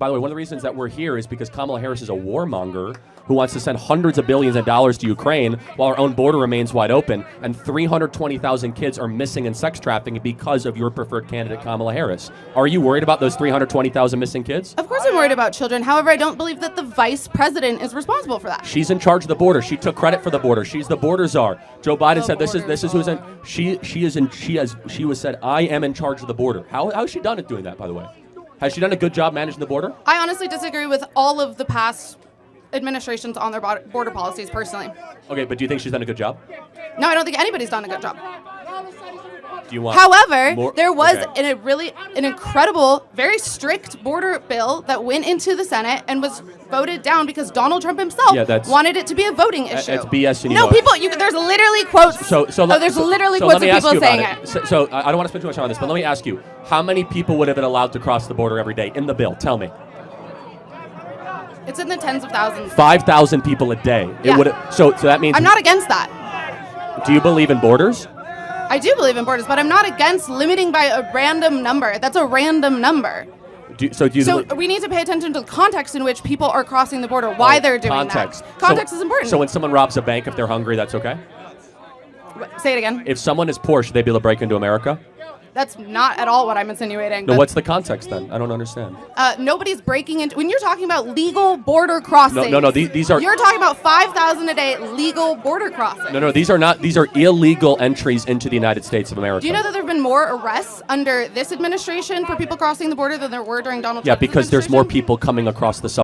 By the way, one of the reasons that we're here is because Kamala Harris is a warmonger who wants to send hundreds of billions of dollars to Ukraine while our own border remains wide open, and 320,000 kids are missing in sex trafficking because of your preferred candidate, Kamala Harris. Are you worried about those 320,000 missing kids? Of course I'm worried about children. However, I don't believe that the vice president is responsible for that. She's in charge of the border. She took credit for the border. She's the border czar. Joe Biden said this is who's in. She was said, I am in charge of the border. How has she done it doing that, by the way? Has she done a good job managing the border? I honestly disagree with all of the past administrations on their border policies personally. Okay, but do you think she's done a good job? No, I don't think anybody's done a good job. Do you want However, more? there was Okay. an incredible, very strict border bill that went into the Senate and was voted down because Donald Trump himself wanted it to be a voting issue. It's BS. And you No, know it. people. There's literally quotes. There's literally quotes let me of ask people you saying about it. So I don't want to spend too much time on this, but let me ask you: how many people would have been allowed to cross the border every day in the bill? Tell me. It's in the tens of thousands. 5,000 people a day. Yeah. It would. So that means. I'm not against that. Do you believe in borders? I do believe in borders, but I'm not against limiting by a random number. That's a random number. So we need to pay attention to the context in which people are crossing the border, why they're doing context. that. Context is important. So when someone robs a bank, if they're hungry, that's okay? Say it again. If someone is poor, should they be able to break into America? That's not at all what I'm insinuating. No, what's the context then? I don't understand. Nobody's breaking into... When you're talking about legal border crossings... No, these are... You're talking about 5,000 a day legal border crossings. No, these are not... These are illegal entries into the United States of America. Do you know that there have been more arrests under this administration for people crossing the border than there were during Donald Trump's Yeah, because there's more administration? people coming across the